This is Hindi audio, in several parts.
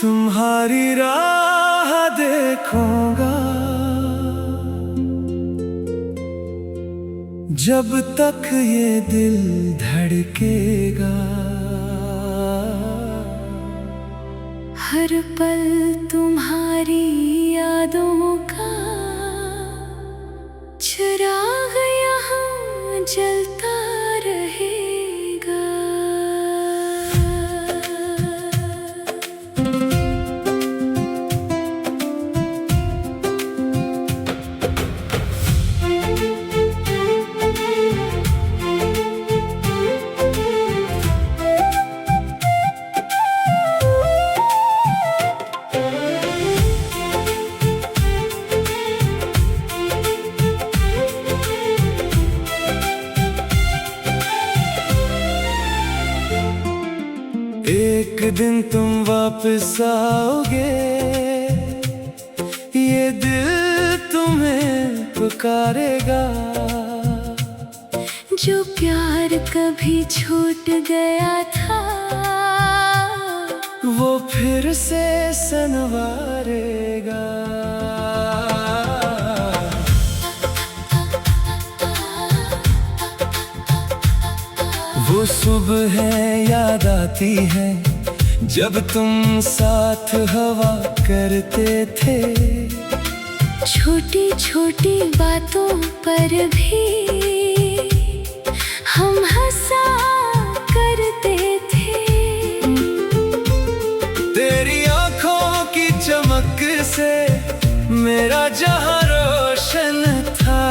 तुम्हारी राह देखूंगा जब तक ये दिल धड़केगा। हर पल तुम्हारी यादों का चिराग यहाँ जलता रहेगा। एक दिन तुम वापस आओगे, ये दिल तुम्हें पुकारेगा। जो प्यार कभी छूट गया था वो फिर से संवारेगा। वो सुबह याद आती है जब तुम साथ हवा करते थे। छोटी छोटी बातों पर भी हम हंसा करते थे। तेरी आँखों की चमक से मेरा जहां रोशन था।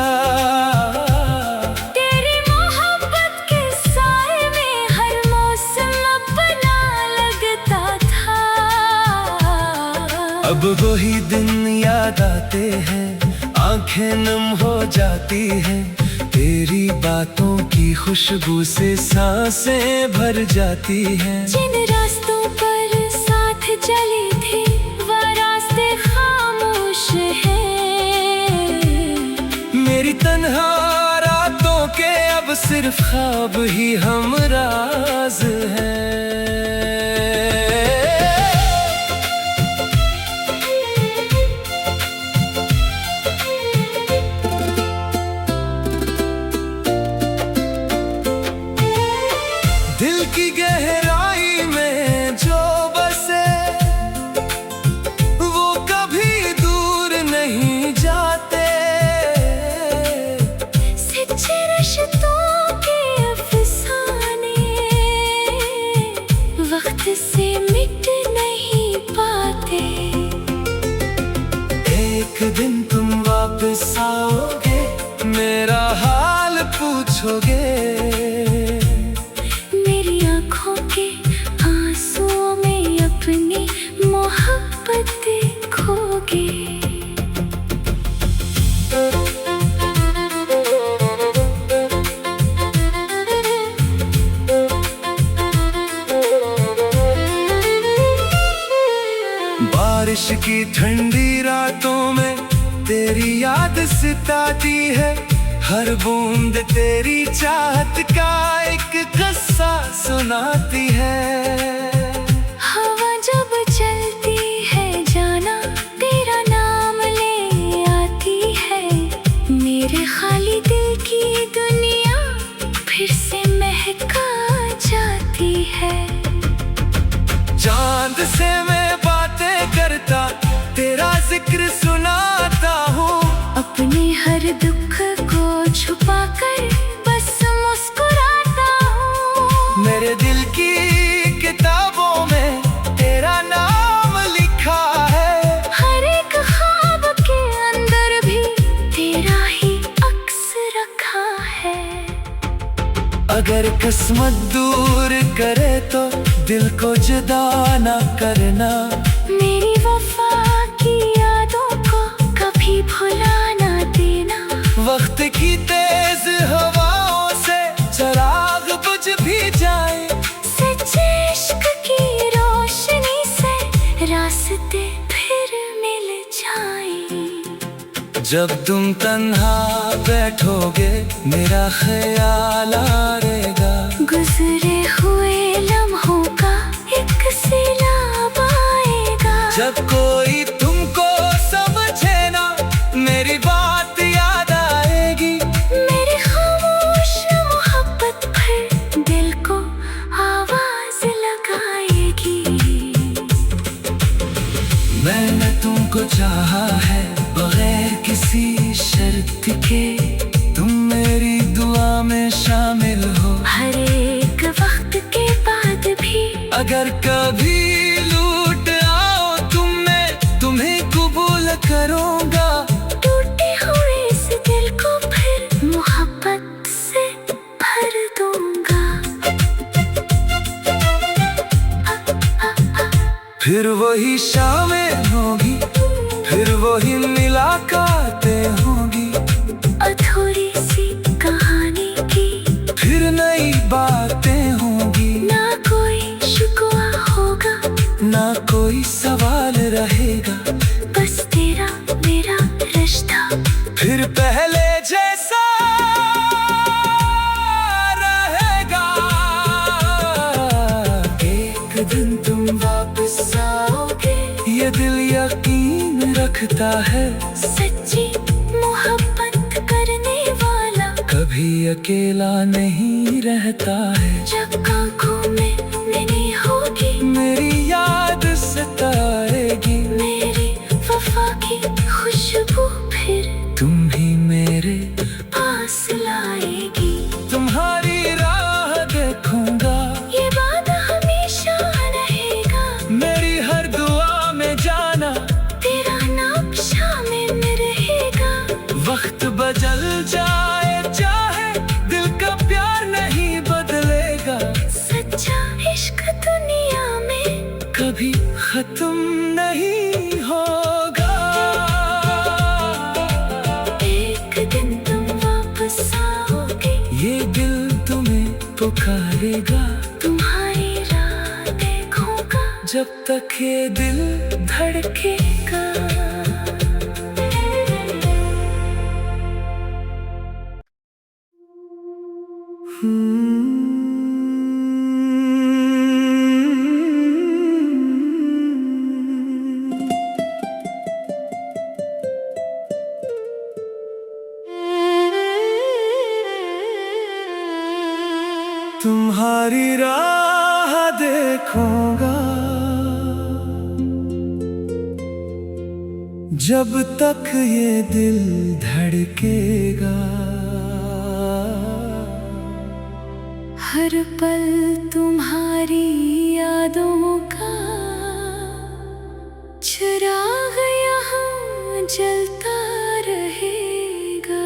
अब वही दिन याद आते हैं, आंखें नम हो जाती हैं। तेरी बातों की खुशबू से सांसें भर जाती हैं। जिन रास्तों पर साथ चले थे वो रास्ते खामोश हैं। मेरी तन्हा रातों के अब सिर्फ ख्वाब ही हमराज हैं। दिल की गहराई में जो बसे वो कभी दूर नहीं जाते। सच्चे रिश्तों के अफसाने वक्त से मिट नहीं पाते। एक दिन तुम वापस आओगे, मेरा हाल पूछोगे। बारिश की ठंडी रातों में तेरी याद सताती है। हर बूंद तेरी चाहत का एक किस्सा सुनाती है। हवा जब चलती है जाना तेरा नाम ले आती है। मेरे खाली दिल की दुनिया फिर से महका जाती है। चांद से मैं बातें करता, तेरा जिक्र सुनाता हूँ। अपने हर दुख को छुपाकर बस मुस्कुराता हूँ। मेरे दिल की किताबों में तेरा नाम लिखा है। हर एक ख्वाब के अंदर भी तेरा ही अक्स रखा है। अगर किस्मत दूर करे तो दिल को जुदा ना करना। मेरी वफा की यादों को कभी भुला ना देना। वक्त की तेज हवाओं से चिराग बुझ भी जाए, सच्चे इश्क की रोशनी जब तुम तन्हा बैठोगे मेरा ख्याल आएगा, गुजरे हुए लम्हों का एक सैलाब आएगा। जब कोई तुमको समझे ना मेरी बात याद आएगी, मेरी खामोश मोहब्बत फिर दिल को आवाज लगाएगी। मैंने तुमको चाहा है बगैर किसी शर्त के, तुम मेरी दुआ में शामिल हो हर एक वक्त के बाद भी। अगर कभी लूट आओ तुम, मैं तुम्हें कबूल करूंगा। टूटे हुए इस दिल को फिर मोहब्बत से भर दूंगा। फिर वही शामें होगी, फिर वही मुलाकातें होगी, अधूरी सी कहानी की फिर नई बातें होंगी। ना कोई शिकवा होगा, ना कोई सवाल रहेगा, बस तेरा मेरा रिश्ता फिर पहले जैसा रहेगा। एक दिन तुम वापस आओगे ये दिल यकीन रखता है, सच्ची मोहब्बत करने वाला कभी अकेला नहीं रहता है। जब आंखों में नहीं होगी मेरी याद सताएगी, मेरी वफा की खुशबू फिर तुम ही मेरे पास लाएगी। तुम्हारी राह देखूंगा, ये वादा हमेशा रहेगा, मेरी हर दुआ में जाना तेरा नाम शामिल में रहेगा। वक्त बदल जाए चाहे दिल का प्यार नहीं बदलेगा, सच्चा इश्क दुनिया में कभी खत्म नहीं होगा। एक दिन तुम वापस आओगे ये दिल तुम्हें पुकारेगा, तुम्हारी राह देखूंगा जब तक ये दिल धड़केगा। तुम्हारी राह देखूंगा जब तक ये दिल धड़केगा। हर पल तुम्हारी यादों का चिराग यहाँ जलता रहेगा।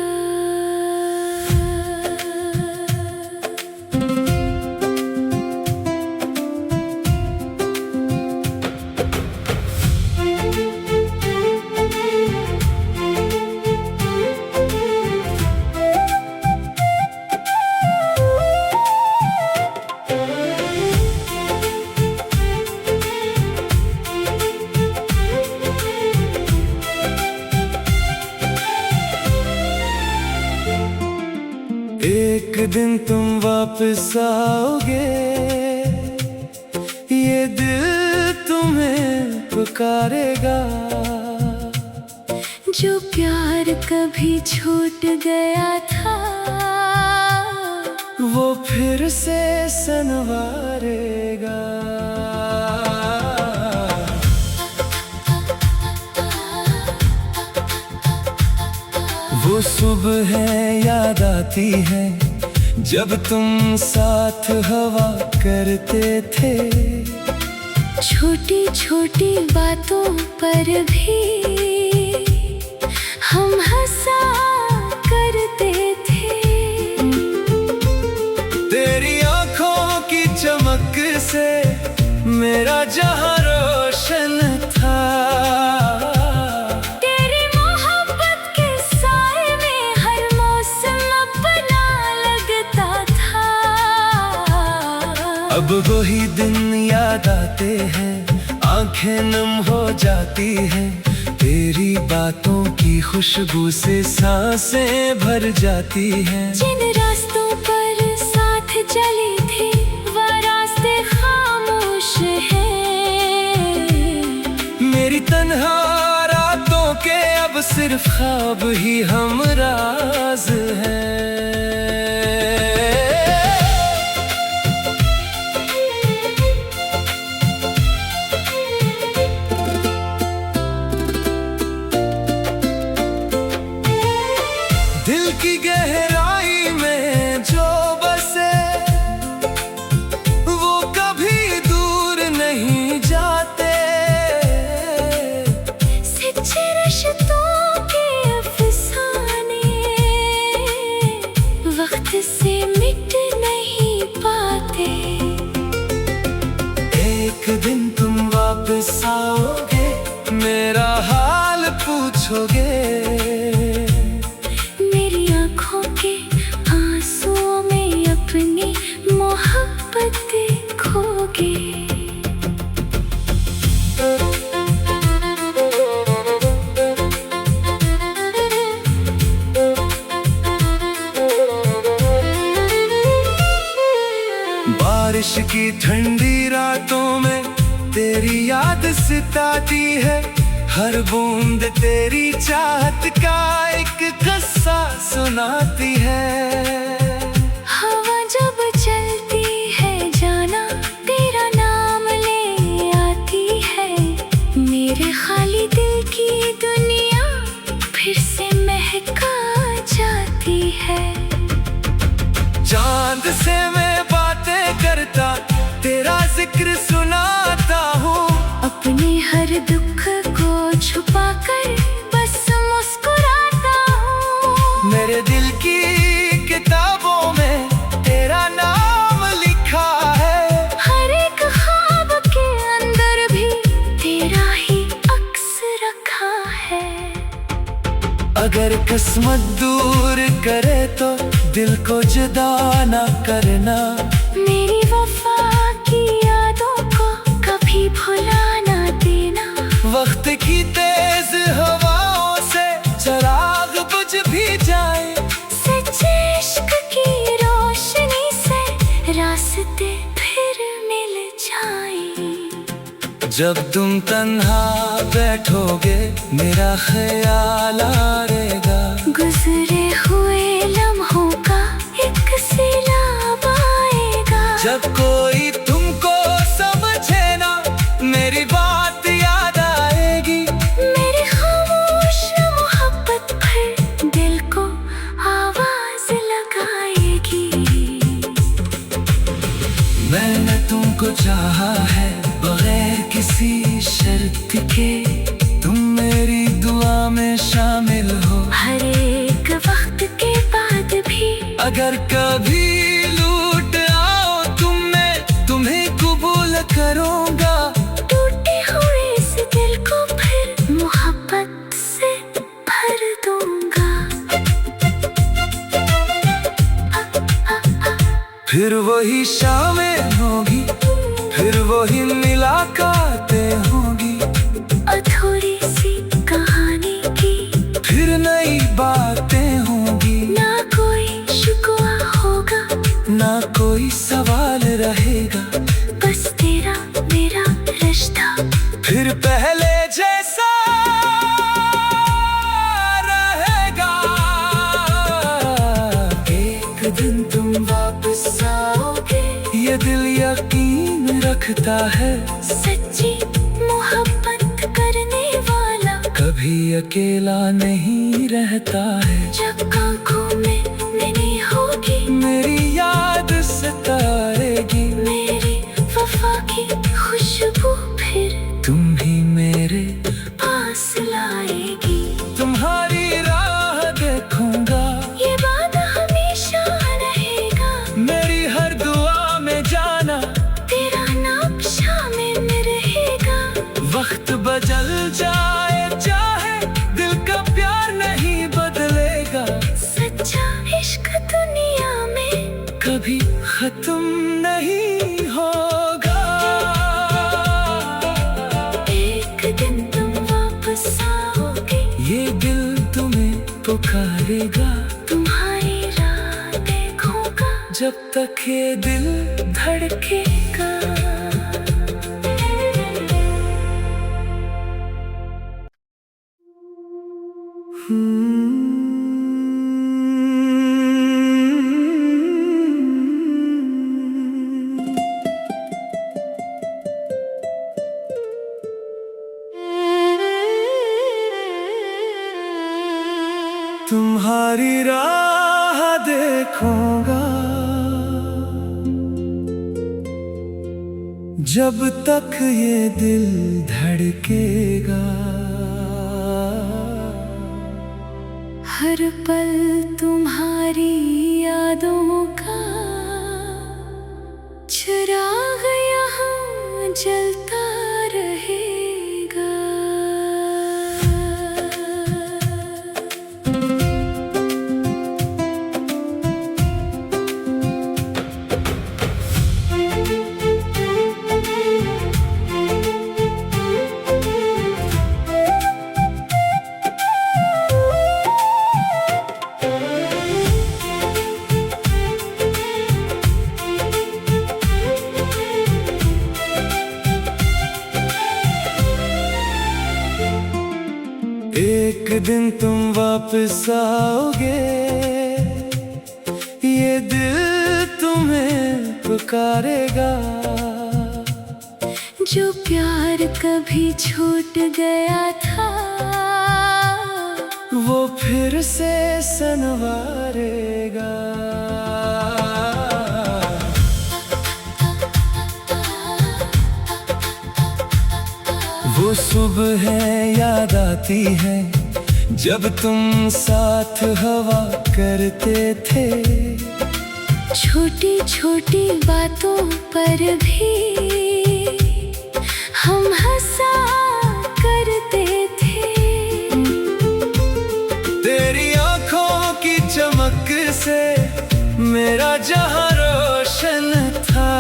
एक दिन तुम वापस आओगे ये दिल तुम्हें पुकारेगा। जो प्यार कभी छूट गया था वो फिर से संवारेगा। वो सुबह याद आती है जब तुम साथ हवा करते थे। छोटी छोटी बातों पर भी हम हंसा करते थे। तेरी आंखों की चमक से मेरा जहां रोशन था। तेरी मोहब्बत के साए में हर मौसम अपना लगता था। अब वही दिन याद आते हैं, आंखें नम हो जाती हैं। तेरी बातों की खुशबू से सांसें भर जाती हैं। जिन रास्तों पर साथ चले थे वो रास्ते खामोश हैं। मेरी तन्हा रातों के अब सिर्फ ख्वाब ही हमराज हैं। दिल की गहराई में जो बसे वो कभी दूर नहीं जाते। सच्चे रिश्तों के अफसाने वक्त से मिट नहीं पाते। एक दिन तुम वापस आओगे, मेरा हाल पूछोगे। मेरी आँखों के आंसुओं में अपनी मोहब्बत देखोगे। बारिश की ठंडी रातों में तेरी याद सताती है। हर बूंद तेरी चाहत का एक किस्सा सुनाती है। हवा जब चलती है जाना तेरा नाम ले आती है। मेरे खाली दिल की दुनिया फिर से महका जाती है। चांद से मैं बातें करता, तेरा जिक्र सुनाता हूँ। अपने हर दुख को छुपा कर बस मुस्कुराता हूँ। मेरे दिल की किताबों में तेरा नाम लिखा है। हर एक ख्वाब के अंदर भी तेरा ही अक्स रखा है। अगर किस्मत दूर करे तो दिल को जुदा ना करना। मेरी वफा की यादों को कभी भुला ना देना। वक्त की तेज हवाओं से चिराग बुझ भी जाए, सच्चे इश्क की रोशनी से रास्ते फिर मिल जाए। जब तुम तन्हा बैठोगे मेरा ख्याल आएगा। गुजरे हुए लम्हों का एक सैलाब आएगा। जब कोई तुमको समझे ना मेरी बात याद आएगी। मेरी खामोश मोहब्बत फिर दिल को आवाज लगाएगी। मैंने तुमको चाहा है बगैर किसी शर्त के। तुम मेरी दुआ में शामिल हो हर एक वक्त के बाद भी। अगर कभी लूट आओ तुम, मैं तुम्हें कबूल करूँगा। टूटे हुए इस दिल को फिर मोहब्बत से भर दूंगा। फिर वही शामें होगी, फिर वही मुलाकातें होगी। अधूरी सी कहानी की फिर नई बातें होंगी। ना कोई शिकवा होगा, ना कोई सवाल रहेगा। बस तेरा मेरा रिश्ता फिर पहले जैसा रहेगा। एक दिन तुम वापस आओगे, ये दिल यकीन रखता है। सच्ची मोहब्बत करने वाला कभी अकेला नहीं रहता है। जब आँखों में नहीं होगी मेरी याद सताएगी। मेरी वफा की खुशबू फिर तुम ही मेरे पास लाएगी। तुम्हारी राह देखूंगा, ये बात हमेशा रहेगा। मेरी हर दुआ में जाना तेरा नाम शामिल रहेगा। वक्त बदल जाए चाहे दिल का प्यार नहीं बदलेगा। सच्चा इश्क दुनिया में कभी खत्म नहीं पुकारेगा, तुम्हारी राह देखूंगा जब तक ये दिल धड़केगा। तुम्हारी राह देखूंगा जब तक ये दिल धड़केगा। हर पल तुम्हारी यादों का चिराग यहाँ जलता रहेगा। एक दिन तुम वापस आओगे, ये दिल तुम्हें पुकारेगा। जो प्यार कभी छूट गया था वो फिर से संवारेगा। वो सुबह याद आती है जब तुम साथ हवा करते थे। छोटी छोटी बातों पर भी हम हंसा करते थे। तेरी आंखों की चमक से मेरा जहां रोशन था।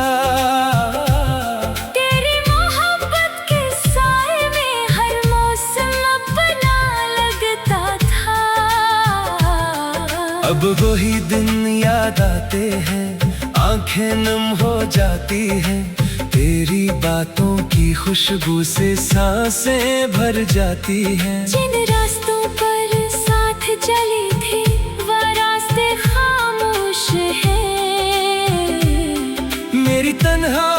अब वही दिन याद आते हैं, आंखें नम हो जाती हैं। तेरी बातों की खुशबू से सांसें भर जाती हैं। जिन रास्तों पर साथ चले थे वो रास्ते खामोश हैं। मेरी तन्हा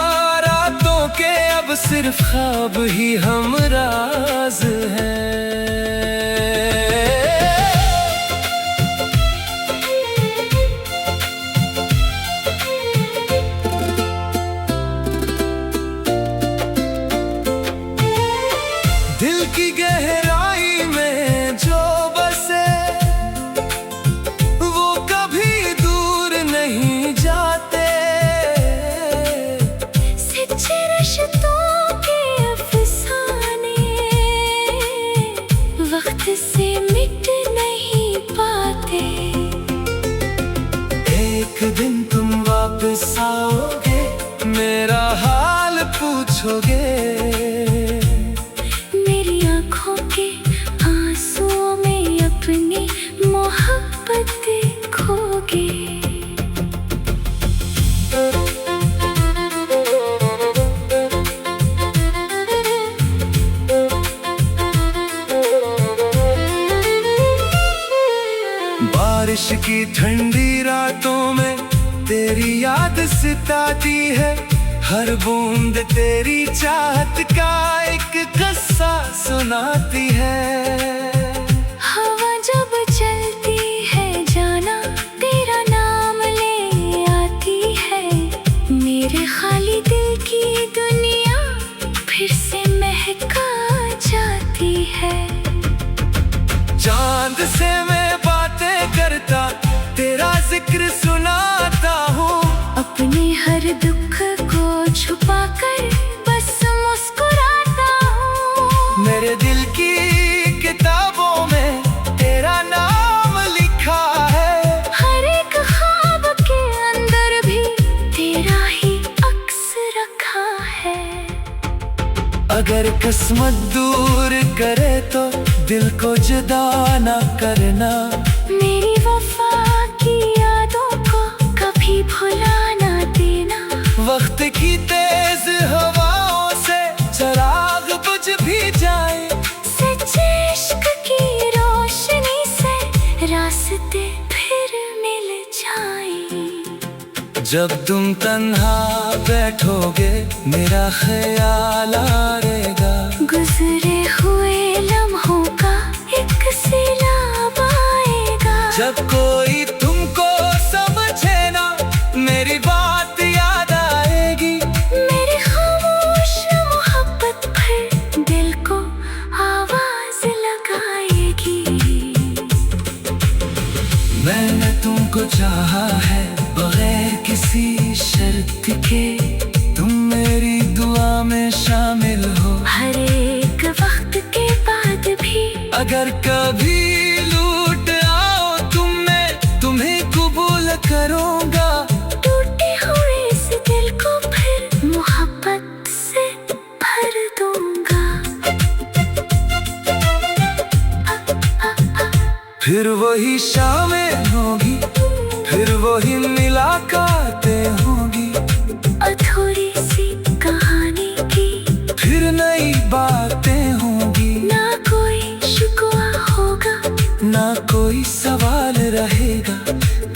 रातों के अब सिर्फ ख्वाब ही हमराज हैं। दिल की गहराई में जो बसे वो कभी दूर नहीं जाते। सच्चे रिश्तों के अफसाने वक्त से मिट नहीं पाते। एक दिन तुम वापस आओगे, मेरा हाल पूछोगे। मोहब्बत देखोगे। बारिश की ठंडी रातों में तेरी याद सताती है। हर बूंद तेरी चाहत का एक किस्सा सुनाती है। खाली दिल की दुनिया फिर से महका जाती है। चांद से मैं बातें करता, तेरा जिक्र सुनाता हूँ। अपने हर दुख को छुपा कर बस मुस्कुराता हूँ। मेरे दिल की किताबों में तेरा नाम लिखा है। हर एक ख्वाब के अंदर भी तेरा ही रखा है। अगर किस्मत दूर करे तो दिल को जुदा ना करना। मेरी वफा की यादों को कभी भुला ना देना। वक्त की तेज हवाओं से चराग बुझ भी जाए, सच्चे इश्क की रोशनी से रास्ते फिर मिल जाए। जब तुम तन्हा बैठोगे मेरा ख्याल आएगा, गुजरे हुए लम्हों का एक सैलाब आएगा। जब कोई तुमको समझे ना मेरी बात याद आएगी। मेरी खामोश मोहब्बत फिर दिल को आवाज लगाएगी। मैंने तुमको चाहा है बगैर किसी शर्त के, तुम मेरी दुआ में शामिल हो हर एक वक्त के बाद भी। अगर कभी लूट आओ तुम, मैं तुम्हें कबूल करूँगा। टूटे हुए इस दिल को फिर मोहब्बत से भर दूंगा। फिर वही शामें होगी, फिर वही मुलाकातें होगी, अधूरी सी कहानी की फिर नई बातें होंगी। ना कोई शिकवा होगा, ना कोई सवाल रहेगा,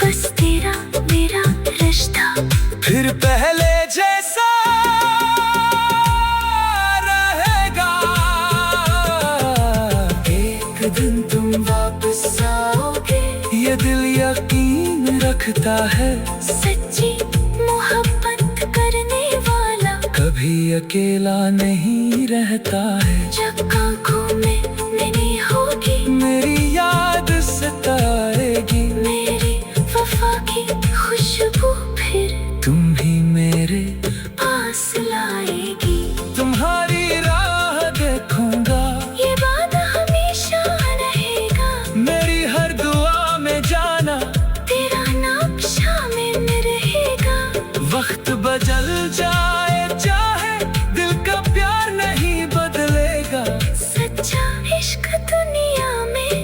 बस तेरा मेरा रिश्ता फिर पहले जैसा रहेगा। एक दिन तुम वापस आओगे ये दिल यकीन रखता है। सच्ची मोहब्बत करने वाला कभी अकेला नहीं रहता है। जब आँखों में नहीं होगी मेरी याद सताएगी, मेरी वफा की खुशबू फिर तुम ही मेरे पास लाएगी। तुम्हारी राह देखूंगा, ये बात हमेशा रहेगा। मेरी हर दुआ में जाना तेरा नाम शामिल रहेगा। वक्त बदल जाए चाहे दिल का प्यार नहीं बदलेगा। सच्चा इश्क दुनिया में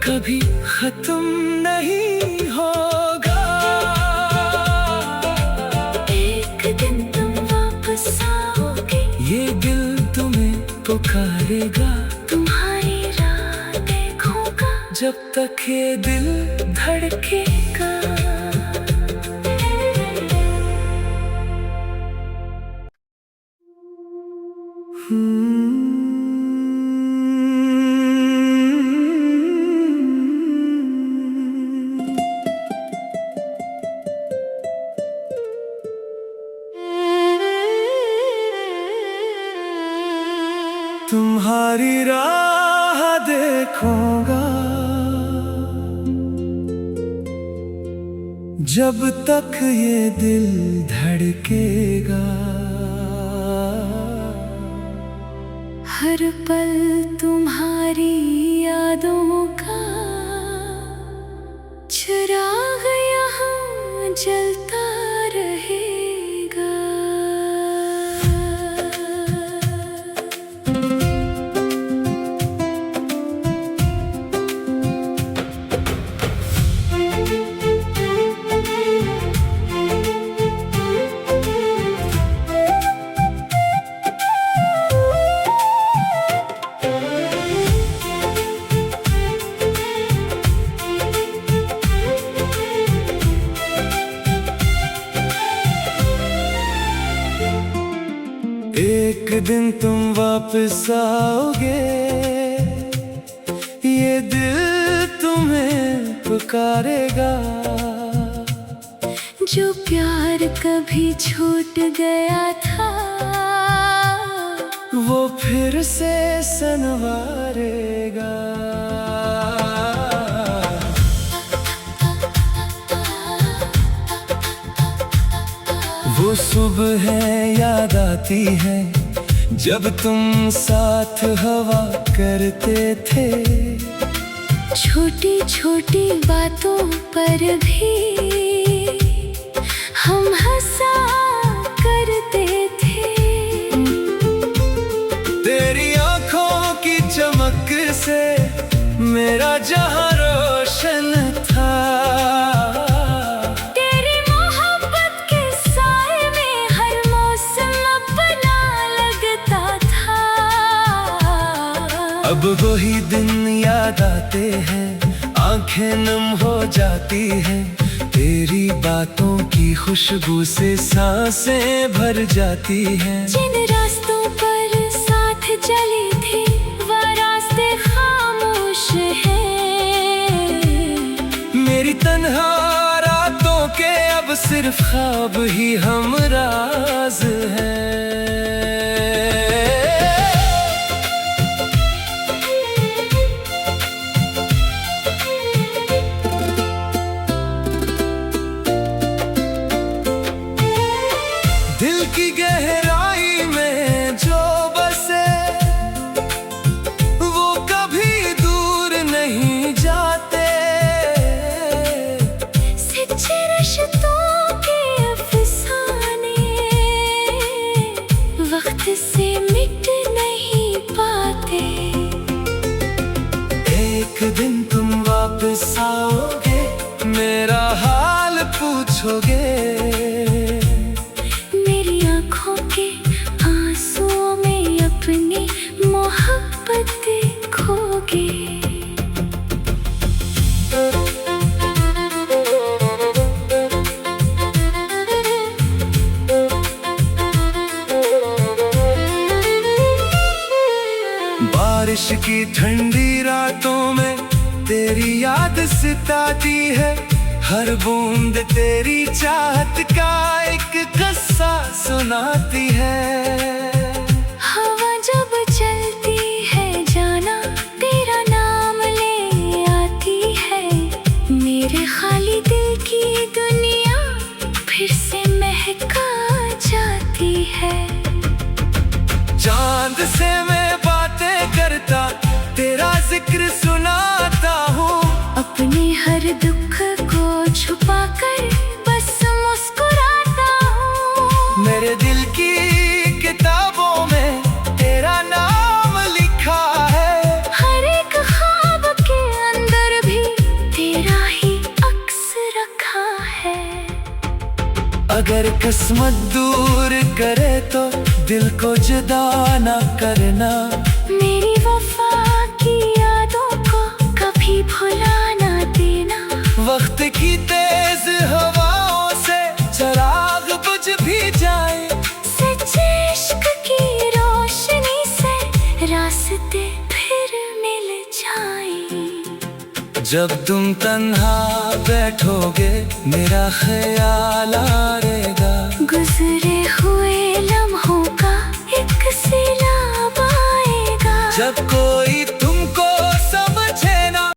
कभी खत्म नहीं होगा। एक दिन तुम वापस आओगे ये दिल तुम्हें पुकारेगा, तुम्हारी राह देखूंगा। जब तक ये दिल धड़केगा। तुम्हारी राह देखूंगा जब तक ये दिल धड़केगा। हर पल तुम्हारी यादों का चिराग यहाँ जलता रहेगा। एक दिन तुम वापस आओगे ये दिल तुम्हें पुकारेगा। जो प्यार कभी छूट गया था वो फिर से संवारेगा। वो सुबह याद आती है जब तुम साथ हवा करते थे। छोटी छोटी बातों पर भी हम हंसा करते थे। तेरी आंखों की चमक से मेरा जहां रोशन था। अब वही दिन याद आते हैं, आंखें नम हो जाती हैं, तेरी बातों की खुशबू से सांसें भर जाती हैं। जिन रास्तों पर साथ चले थे वो रास्ते खामोश हैं। मेरी तन्हा रातों के अब सिर्फ ख्वाब ही हमराज हैं। दिल की गहराई में जो बसे वो कभी दूर नहीं जाते। सच्चे रिश्तों के अफसाने वक्त से मिट नहीं पाते। एक दिन तुम वापस आओगे, मेरा हाल पूछोगे, आंसुओं में अपनी मोहब्बत खोगे। बारिश की ठंडी रातों में तेरी याद सताती है, हर बूंद तेरी चाहत का एक किस्सा सुनाती है। हवा जब चलती है जाना तेरा नाम ले आती है। मेरे खाली दिल की दुनिया फिर से महका जाती है। चांद से मैं बातें करता, तेरा जिक्र सुनाता हूँ, अपने हर दुख को छुपा कर बस मुस्कुराता हूँ। मेरे दिल की किताबों में तेरा नाम लिखा है। हर एक ख्वाब के अंदर भी तेरा ही अक्स रखा है। अगर किस्मत दूर करे तो दिल को जुदा ना करना। मेरी वफा की यादों को कभी भुला ना देना। वक्त की तेज हवाओं से चिराग बुझ भी जाए, सच्चे इश्क की रोशनी से रास्ते फिर मिल जाए। जब तुम तन्हा बैठोगे मेरा ख्याल आएगा, गुजरे हुए लम्हों का एक सैलाब आएगा। जब